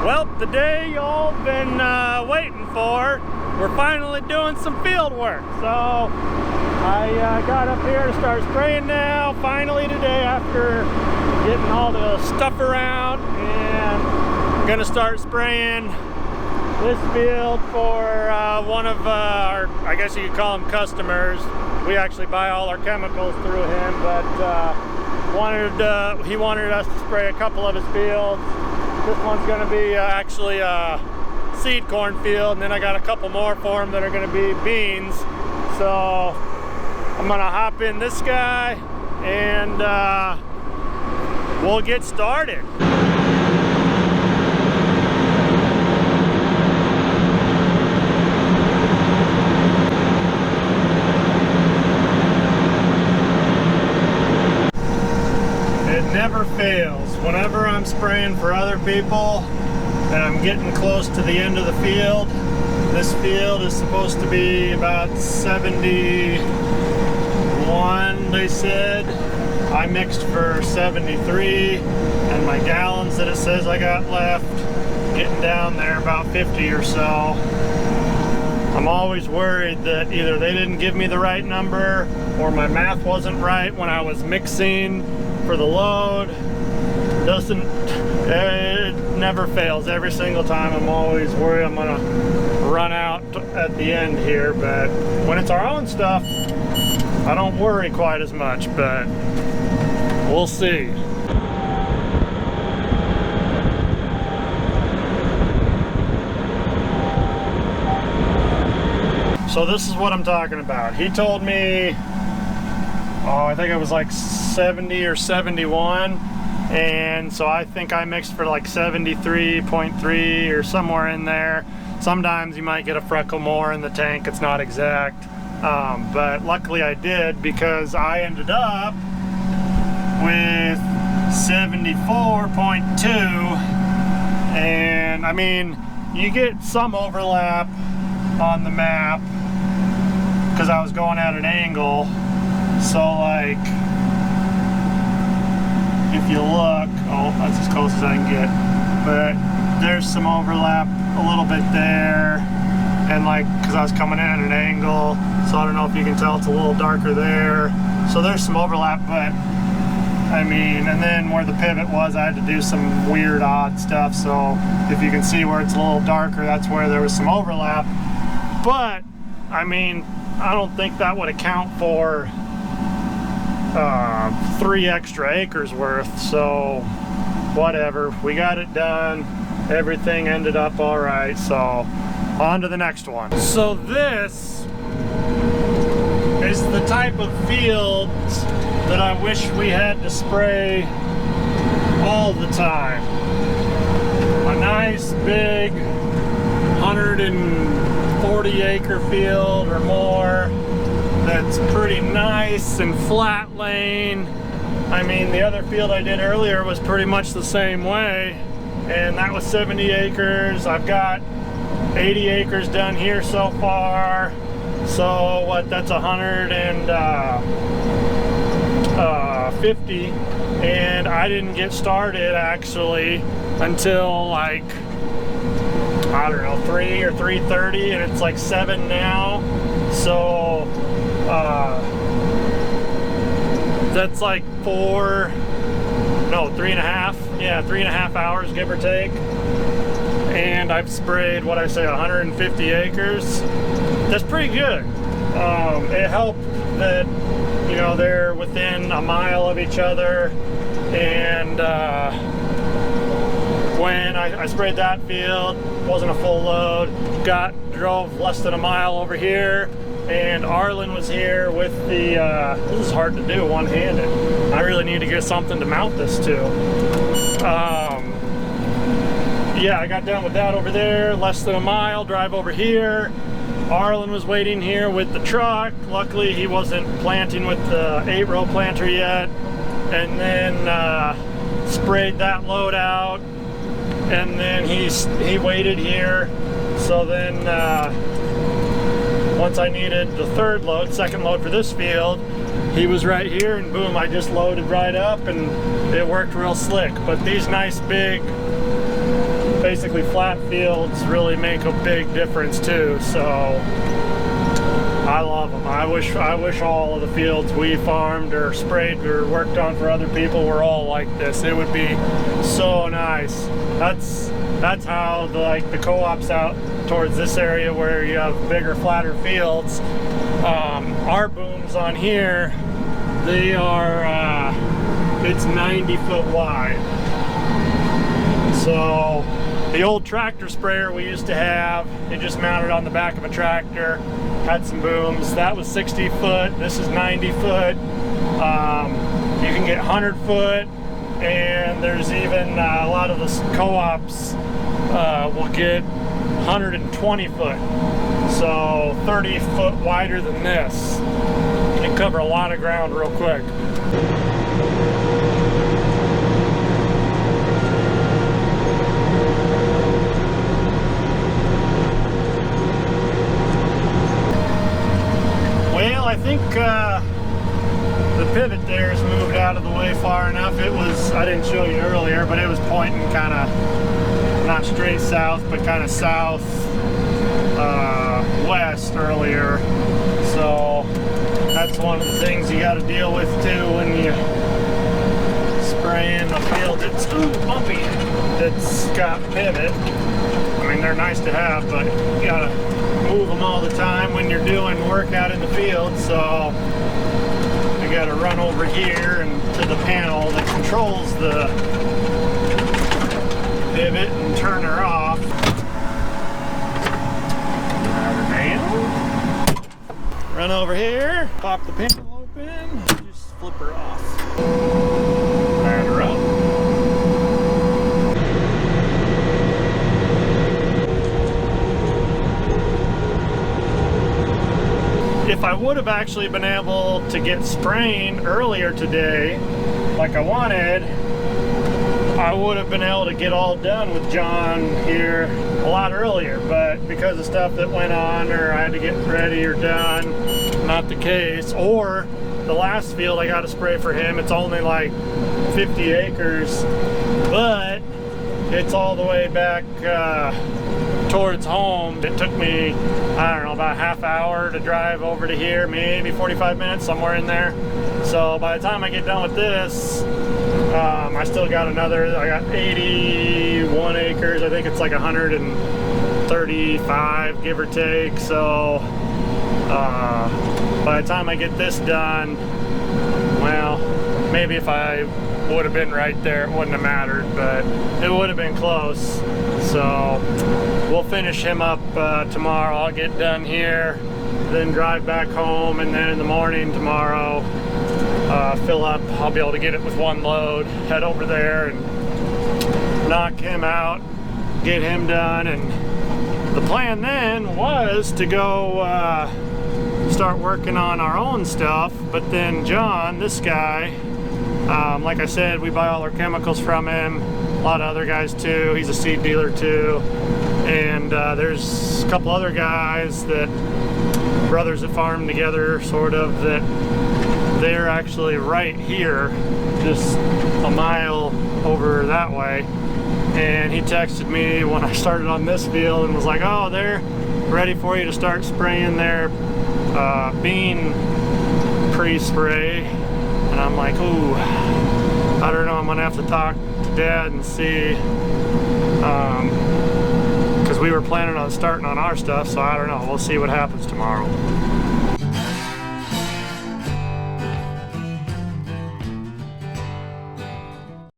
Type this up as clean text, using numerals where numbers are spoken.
Well, the day y'all been waiting for, we're finally doing some field work. So I got up here to start spraying now, finally today, after getting all the stuff around, and I'm gonna start spraying this field for one of our, I guess you could call them customers. We actually buy all our chemicals through him, but he wanted us to spray a couple of his fields. This one's going to be actually a seed corn field, and then I got a couple more for him that are going to be beans. So I'm going to hop in this guy and we'll get started. It never fails. Whenever I'm spraying for other people and I'm getting close to the end of the field, this field is supposed to be about 71, they said. I mixed for 73, and my gallons that it says I got left, getting down there about 50 or so. I'm always worried that either they didn't give me the right number or my math wasn't right when I was mixing for the load. It never fails. Every single time I'm always worried I'm gonna run out at the end here, but when it's our own stuff, I don't worry quite as much, but we'll see. So this is what I'm talking about. He told me, I think it was like 70 or 71. And so I think I mixed for like 73.3 or somewhere in there. Sometimes you might get a freckle more in the tank, it's not exact. But luckily I did, because I ended up with 74.2. And I mean, you get some overlap on the map because I was going at an angle. So like, if you look, that's as close as I can get, but there's some overlap a little bit there, and like, because I was coming in at an angle, so I don't know if you can tell, it's a little darker there, so there's some overlap. But I mean, and then where the pivot was, I had to do some weird odd stuff, so if you can see where it's a little darker, that's where there was some overlap. But I mean, I don't think that would account for 3 extra acres worth, so whatever, we got it done, everything ended up all right, so on to the next one. So this is the type of fields that I wish we had to spray all the time. A nice big 140 acre field or more that's pretty nice and flat laying. I mean, the other field I did earlier was pretty much the same way, and that was 70 acres. I've got 80 acres done here so far. So what, that's 150, and I didn't get started actually until like, I don't know, 3 or 3:30, and it's like 7 now. So that's like 3.5 hours, give or take. And I've sprayed, what I say, 150 acres. That's pretty good. It helped that, you know, they're within a mile of each other. And when I sprayed that field, wasn't a full load, drove less than a mile over here, and Arlen was here with the, this is hard to do one-handed. I really need to get something to mount this to. Yeah, I got done with that over there, less than a mile, drive over here. Arlen was waiting here with the truck. Luckily he wasn't planting with the 8-row planter yet. And then sprayed that load out, and then he waited here. So then once I needed the second load for this field, he was right here, and boom, I just loaded right up, and it worked real slick. But these nice big basically flat fields really make a big difference too. So I love them. I wish all of the fields we farmed or sprayed or worked on for other people were all like this. It would be so nice. That's how the co-ops out towards this area where you have bigger, flatter fields. Our booms on here, they are it's 90 foot wide. So the old tractor sprayer we used to have, it just mounted on the back of a tractor, had some booms. That was 60 foot. This is 90 foot. You can get 100 foot, and there's even a lot of the co-ops will get 120 foot. So 30 foot wider than this. You can cover a lot of ground real quick. Well, I think the pivot there is moved out of the way far enough. It was, I didn't show you earlier, but it was pointing kind of not straight south, but kind of south west earlier. So that's one of the things you got to deal with too when you spray in the field. It's bumpy. It's got pivot. I mean, they're nice to have, but you gotta move them all the time when you're doing work out in the field. So you gotta run over here and to the panel that controls the pivot and turn her off. Run over here, pop the panel open, just flip her off. Fire her up. If I would have actually been able to get spraying earlier today, like I wanted, I would have been able to get all done with John here a lot earlier, but because of stuff that went on or I had to get ready or done, not the case. Or the last field I got to spray for him, it's only like 50 acres, but it's all the way back towards home. It took me, I don't know, about a half hour to drive over to here, maybe 45 minutes, somewhere in there. So by the time I get done with this, I still got another, I got 81 acres. I think it's like 135, give or take. So by the time I get this done, well, maybe if I would have been right there, it wouldn't have mattered, but it would have been close. So we'll finish him up tomorrow. I'll get done here, then drive back home, and then in the morning tomorrow, fill up. I'll be able to get it with one load, head over there and knock him out, get him done. And the plan then was to go start working on our own stuff, but then John, this guy, like I said, we buy all our chemicals from him, a lot of other guys too. He's a seed dealer too, and there's a couple other guys that, brothers that farm together sort of, that they're actually right here, just a mile over that way. And he texted me when I started on this field and was like, oh, they're ready for you to start spraying their bean pre-spray. And I'm like, ooh, I don't know, I'm gonna have to talk to Dad and see, because we were planning on starting on our stuff, so I don't know, we'll see what happens tomorrow.